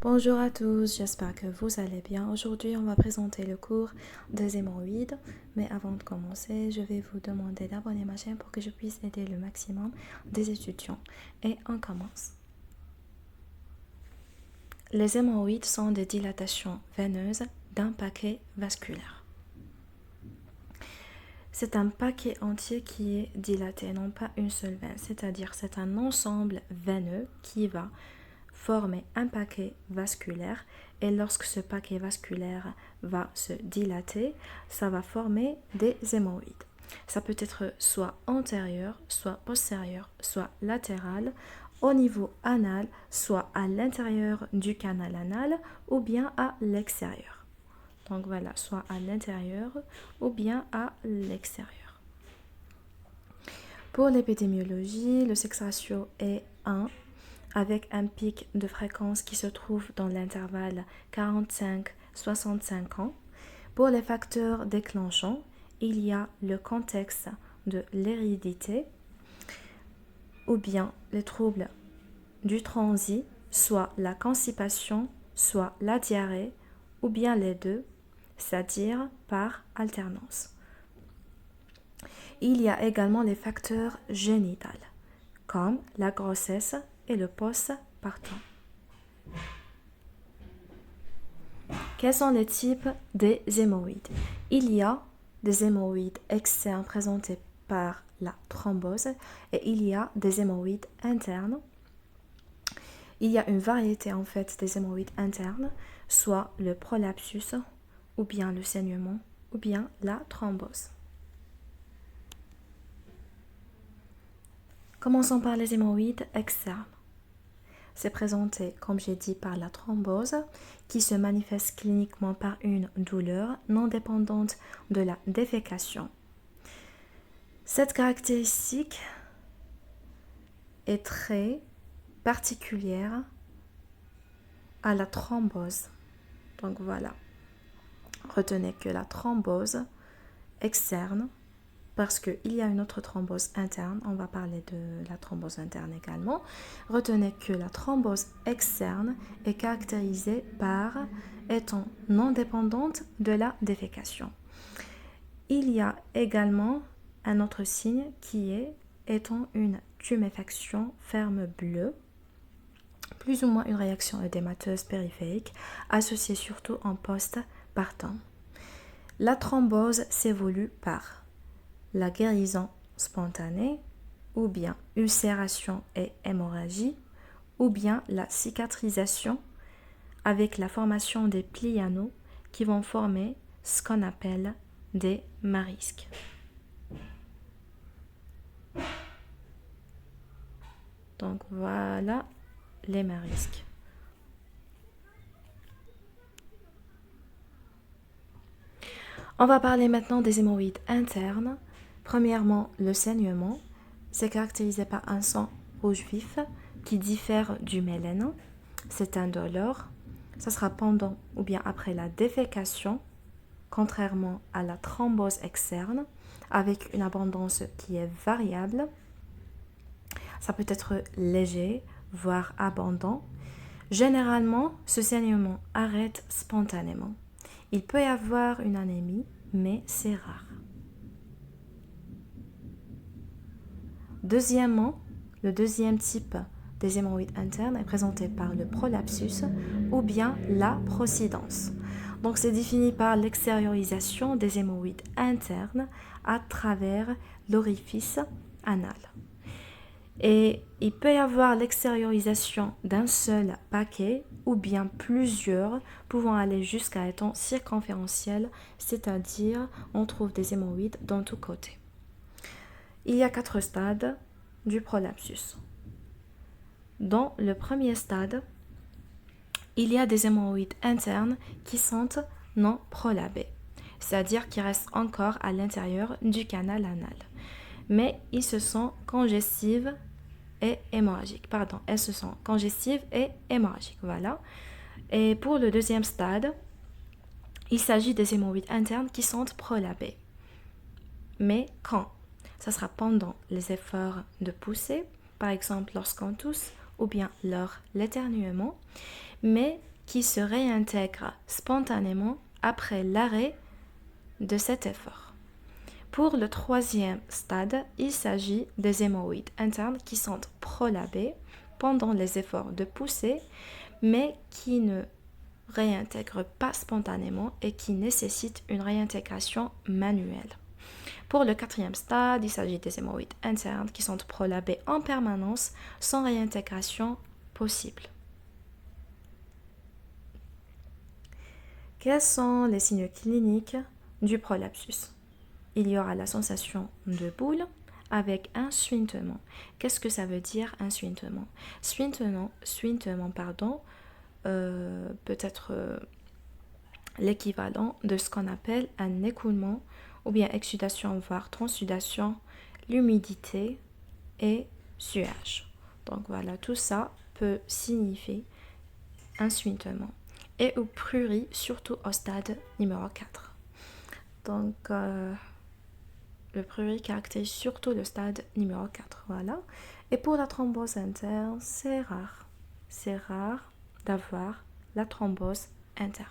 Bonjour à tous, j'espère que vous allez bien. Aujourd'hui, on va présenter le cours des hémorroïdes. Mais avant de commencer, je vais vous demander d'abonner ma chaîne pour que je puisse aider le maximum des étudiants. Et on commence. Les hémorroïdes sont des dilatations veineuses d'un paquet vasculaire. C'est un paquet entier qui est dilaté, non pas une seule veine. C'est-à-dire c'est un ensemble veineux qui va former un paquet vasculaire et lorsque ce paquet vasculaire va se dilater, ça va former des hémorroïdes. Ça peut être soit antérieur, soit postérieur, soit latéral, au niveau anal, soit à l'intérieur du canal anal ou bien à l'extérieur. Donc voilà, soit à l'intérieur ou bien à l'extérieur. Pour l'épidémiologie, le sexe ratio est 1 avec un pic de fréquence qui se trouve dans l'intervalle 45-65 ans. Pour les facteurs déclenchants, il y a le contexte de l'hérédité ou bien les troubles du transit, soit la constipation, soit la diarrhée, ou bien les deux, c'est-à-dire par alternance. Il y a également les facteurs génitaux, comme la grossesse et le postpartum. Quels sont les types des hémorroïdes? Il y a des hémorroïdes externes présentés par la thrombose et il y a des hémorroïdes internes. Il y a une variété en fait des hémorroïdes internes, soit le prolapsus, ou bien le saignement, ou bien la thrombose. Commençons par les hémorroïdes externes. C'est présenté, comme j'ai dit, par la thrombose, qui se manifeste cliniquement par une douleur non dépendante de la défécation. Cette caractéristique est très particulière à la thrombose. Donc voilà, retenez que la thrombose externe, parce qu'il y a une autre thrombose interne, on va parler de la thrombose interne également. Retenez que la thrombose externe est caractérisée par étant non dépendante de la défécation. Il y a également un autre signe qui est étant une tuméfaction ferme bleue, plus ou moins une réaction œdémateuse périphérique, associée surtout en postpartum. La thrombose s'évolue par la guérison spontanée, ou bien ulcération et hémorragie, ou bien la cicatrisation avec la formation des plis anaux qui vont former ce qu'on appelle des marisques. Donc voilà les marisques. On va parler maintenant des hémorroïdes internes. Premièrement, le saignement, c'est caractérisé par un sang rouge vif qui diffère du mélène. C'est indolore. Ça sera pendant ou bien après la défécation, contrairement à la thrombose externe, avec une abondance qui est variable. Ça peut être léger, voire abondant. Généralement, ce saignement arrête spontanément. Il peut y avoir une anémie, mais c'est rare. Deuxièmement, le deuxième type des hémorroïdes internes est présenté par le prolapsus ou bien la procidence. Donc c'est défini par l'extériorisation des hémorroïdes internes à travers l'orifice anal. Et il peut y avoir l'extériorisation d'un seul paquet ou bien plusieurs pouvant aller jusqu'à étant circonférentiel, c'est-à-dire on trouve des hémorroïdes dans tous côtés. Il y a 4 stades du prolapsus. Dans le premier stade, il y a des hémorroïdes internes qui sont non prolabés, c'est-à-dire qui restent encore à l'intérieur du canal anal. Mais ils se sont congestives et hémorragiques. Elles se sont congestives et hémorragiques. Voilà. Et pour le deuxième stade, il s'agit des hémorroïdes internes qui sont prolabés. Mais quand? Ça sera pendant les efforts de poussée, par exemple lorsqu'on tousse ou bien lors l'éternuement. Mais qui se réintègrent spontanément après l'arrêt de cet effort. Pour le troisième stade, il s'agit des hémorroïdes internes qui sont prolabées pendant les efforts de poussée, mais qui ne réintègrent pas spontanément et qui nécessitent une réintégration manuelle. Pour le quatrième stade, il s'agit des hémorroïdes internes qui sont prolabées en permanence sans réintégration possible. Quels sont les signes cliniques du prolapsus? Il y aura la sensation de boule avec un suintement. Qu'est-ce que ça veut dire un suintement? Suintement, peut être l'équivalent de ce qu'on appelle un écoulement ou bien exsudation voire transsudation, l'humidité et suage. Donc voilà, tout ça peut signifier un suintement. Et au prurit, surtout au stade numéro 4. Donc le prurit caractérise surtout le stade numéro 4. Voilà. Et pour la thrombose interne, c'est rare. C'est rare d'avoir la thrombose interne.